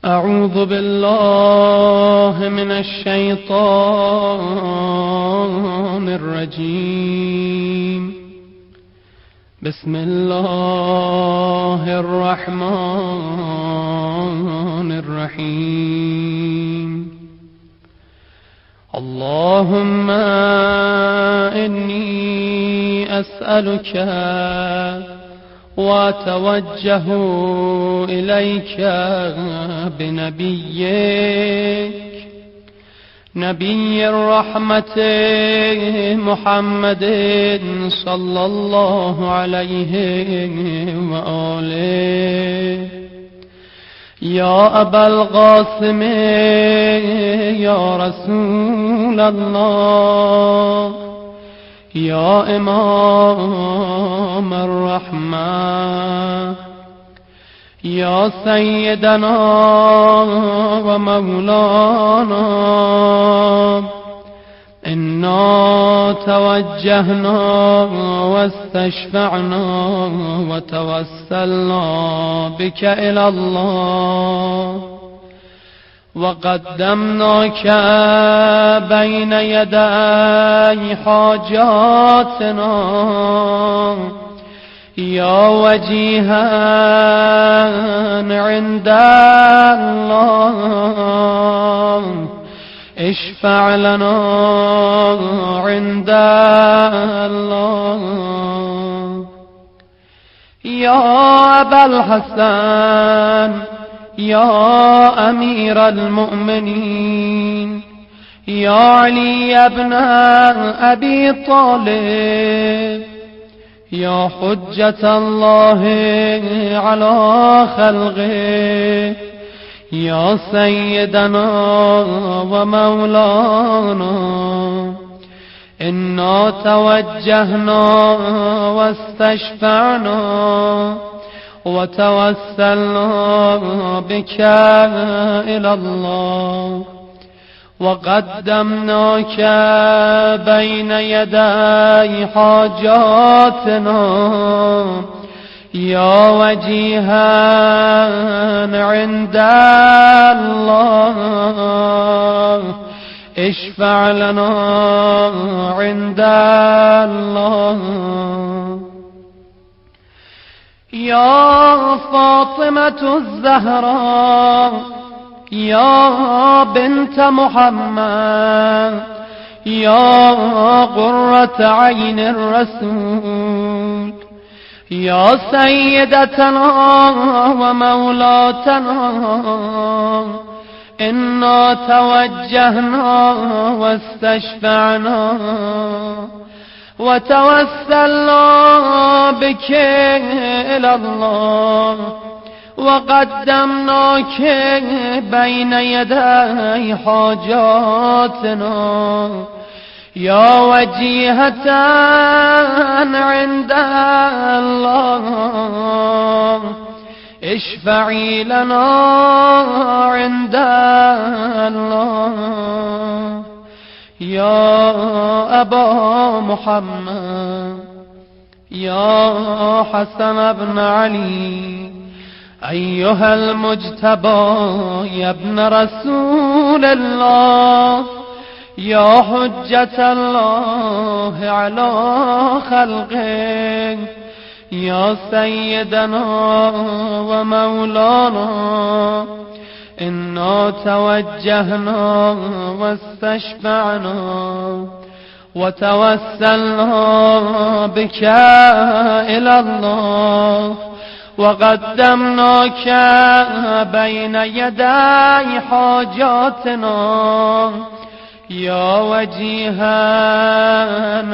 أعوذ بالله من الشيطان الرجيم. بسم الله الرحمن الرحيم. اللهم إني أسألك وأتوجه إليك بنبيك نبي الرحمة محمد صلى الله عليه وآله. يا أبا القاسم يا رسول الله، يا إمام الرحمة، يا سيدنا ومولانا، إنا توجهنا واستشفعنا وتوسلنا بك إلى الله، وقدمناك بين يدي حاجاتنا يا وجيها عند الله، اشفع لنا عند الله. يا أبا الحسن، يا أمير المؤمنين، يا علي بن أبي طالب، يا حجة الله على خلقه، يا سيدنا ومولانا، إنا توجهنا واستشفعنا وتوسلنا بك إلى الله، وقدمناك بين يدي حاجاتنا يا وجيها عند الله، اشفع لنا عند الله. يا فاطمة الزهراء، يا بنت محمد، يا قرة عين الرسول، يا سيدتنا ومولاتنا، إنا توجهنا واستشفعنا وتوسلنا بك إلى الله، وقدمناك بين يدي حاجاتنا يا وجيهة عند الله، اشفعي لنا عند الله. يا أبا محمد، يا حسن بن علي، أيها المجتبى يا ابن رسول الله، يا حجة الله على خلقه، يا سيدنا ومولانا، إنا توجهنا واستشفعنا وتوسلنا بك إلى الله، وقدمناك بين يدي حاجاتنا يا وجيها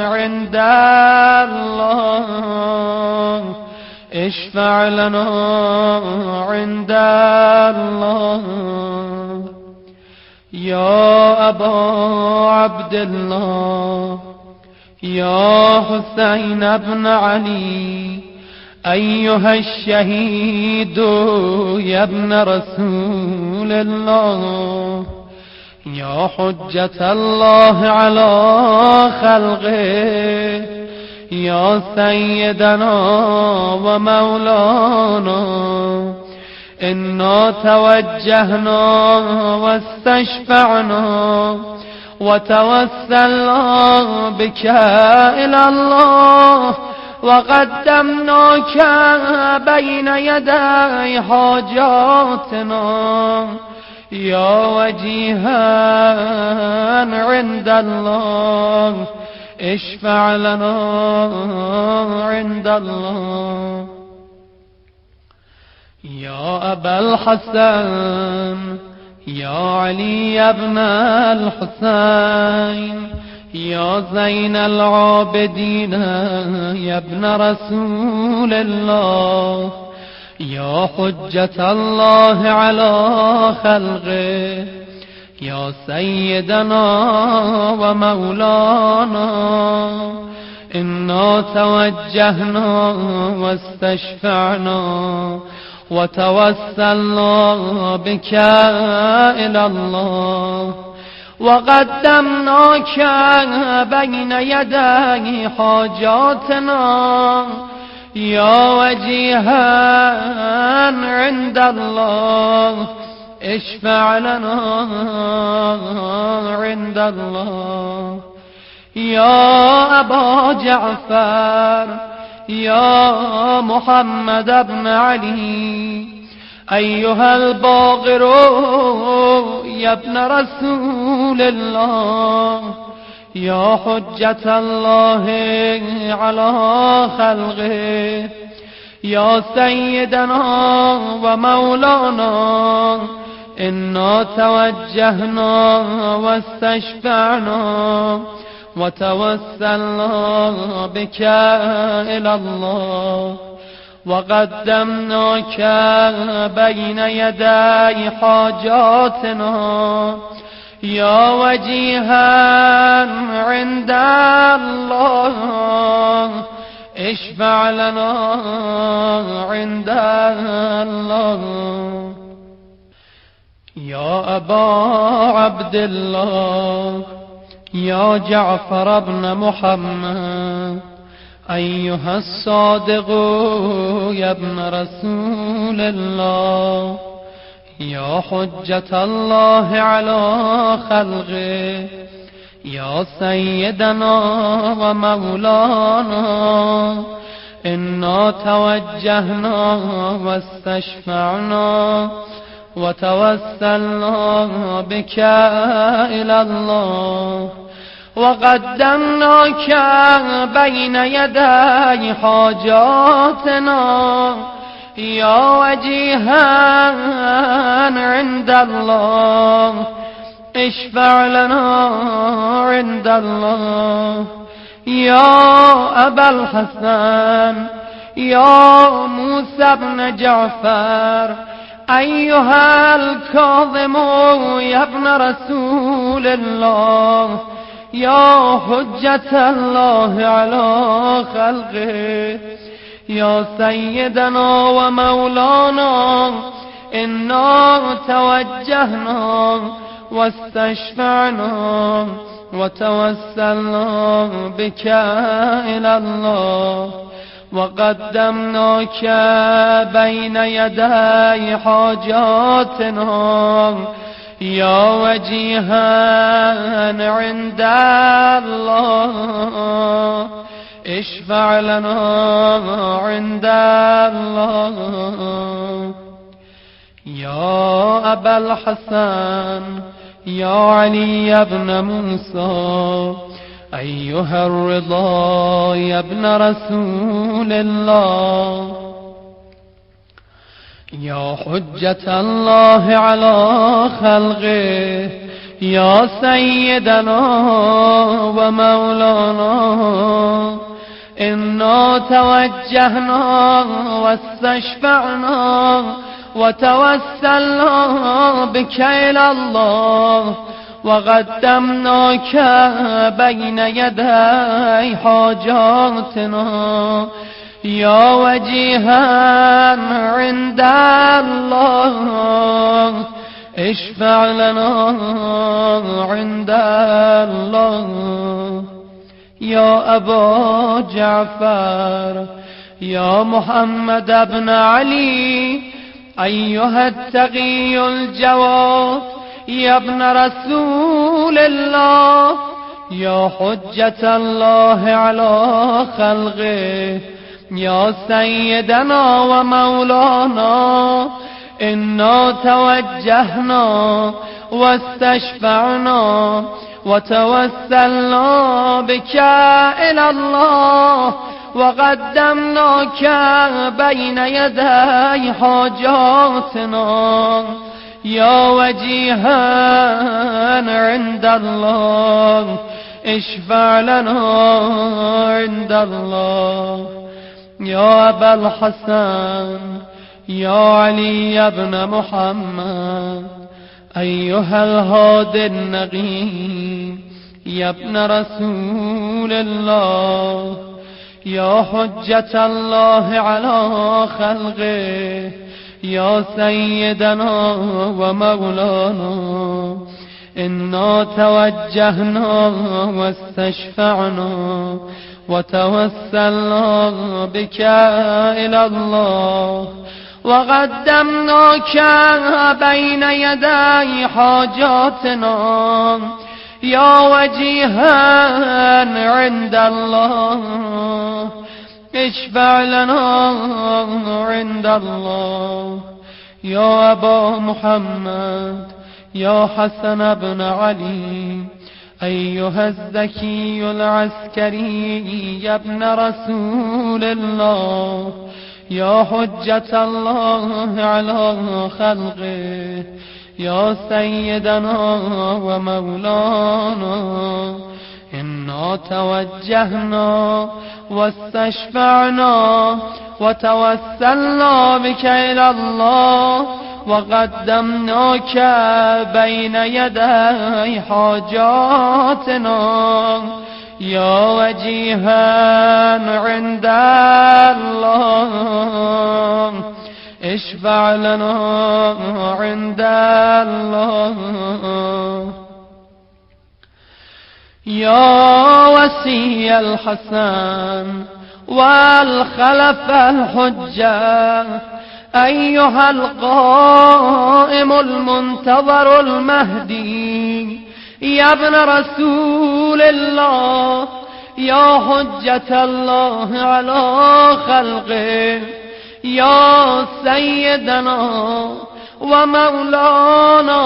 عند الله، اشفع لنا عند الله. يا أبا عبد الله، يا حسين بن علي، أيها الشهيد يا ابن رسول الله، يا حجة الله على خلقه، يا سيدنا ومولانا، إنا توجهنا واستشفعنا وتوسلنا بك إلى الله وقدمناك بين يدي حاجاتنا يا وجيها عند الله اشفع لنا عند الله. يا أبا الحسن يا علي بن الحسين يا زين العابدين يا ابن رسول الله يا حجة الله على خلقه يا سيدنا ومولانا إنا توجهنا واستشفعنا وتوسلنا بك إلى الله وقدمناك بين يدي حاجاتنا يا وجيها عند الله اشفع لنا عند الله. يا أبا جعفر يا محمد بن علي أيها الباقر يا ابن رسول الله يا حجة الله على خلقه يا سيدنا ومولانا إنا توجهنا واستشفعنا وتوسلنا بك إلى الله وقدمناك بين يدي حاجاتنا يا وجيها عند الله اشفع لنا عند الله. يا أبا عبد الله يا جعفر بن محمد أيها الصادق يا ابن رسول الله يا حجة الله على خلقه يا سيدنا ومولانا إنا توجهنا واستشفعنا وتوسلنا بك إلى الله وقدمناك بين يدي حاجاتنا يا وجيها عند الله اشفع لنا عند الله. يا أبا الحسن يا موسى بن جعفر أيها الكاظم يا ابن رسول الله يا حجة الله على خلقه يا سيدنا ومولانا إنا توجهنا واستشفعنا وتوسلنا بك إلى الله وقدمناك بين يدي حاجاتنا يا وجيها عند الله اشفع لنا عند الله. يا أبا الحسن يا علي بن موسى أيها الرضا يا ابن رسول الله يا حجة الله على خلقه يا سيدنا ومولانا إنا توجهنا واستشفعنا وتوسلنا بك إلى الله وقدمناك بين يدي حاجاتنا يا وجيها عند الله اشفع لنا عند الله. يا أبا جعفر يا محمد بن علي أيها التقي الجواد يا ابن رسول الله، يا حجة الله على خلقه، يا سيدنا ومولانا، إنا توجهنا واستشفعنا وتوسلنا بك إلى الله، وقدمناك بين يدي حاجاتنا، يا وجيها عند الله اشفع لنا عند الله. يا أبا الحسن يا علي بن محمد، أيها الهادي النقي يا ابن رسول الله، يا حجة الله على خلقه، يا سيدنا ومولانا، إنا توجهنا واستشفعنا وتوسلنا بك إلى الله، وقدمناك بين يدي حاجاتنا، يا وجيها عند الله اشفع لنا عند الله. يا أبا محمد يا حسن بن علي، أيها الزكي العسكري يا ابن رسول الله، يا حجة الله على خلقه، يا سيدنا ومولانا، إنا توجهنا واستشفعنا وتوسلنا بك إلى الله، وقدمناك بين يدي حاجاتنا، يا وجيها عند الله اشفع لنا عند الله. يا وسي الحسن والخلف الحجة، أيها القائم المنتظر المهدي يا ابن رسول الله، يا حجة الله على خلقه، يا سيدنا ومولانا،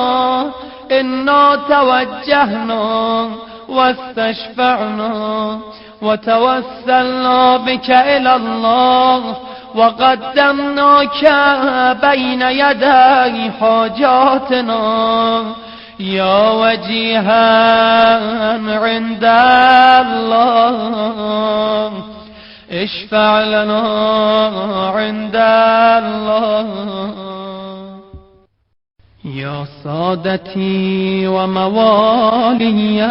إنا توجهنا واستشفعنا وتوسلنا بك إلى الله، وقدمناك بين يدي حاجاتنا، يا وجيها عند الله اشفع لنا عند الله. يا سادتي وموالي،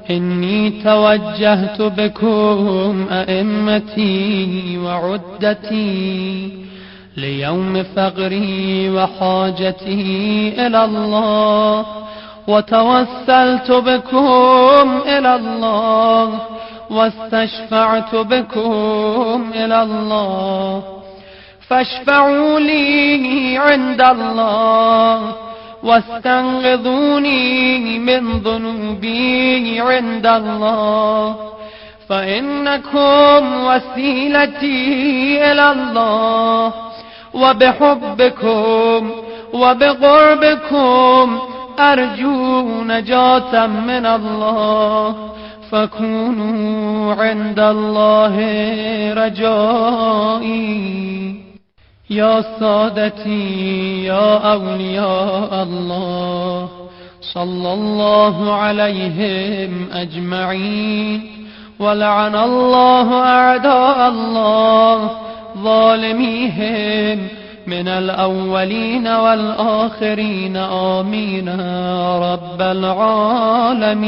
إني توجهت بكم أئمتي وعدتي ليوم فقري وحاجتي إلى الله، وتوسلت بكم إلى الله واستشفعت بكم إلى الله، فاشفعوا لي عند الله واستنقذوني من ذنوبي عند الله، فإنكم وسيلتي إلى الله، وبحبكم وبقربكم أرجو نجاة من الله، فكونوا عند الله رجائي. يا سادتي يا أولياء الله، صلى الله عليهم أجمعين، ولعن الله أعداء الله ظالميهم من الأولين والآخرين، آمين رب العالمين.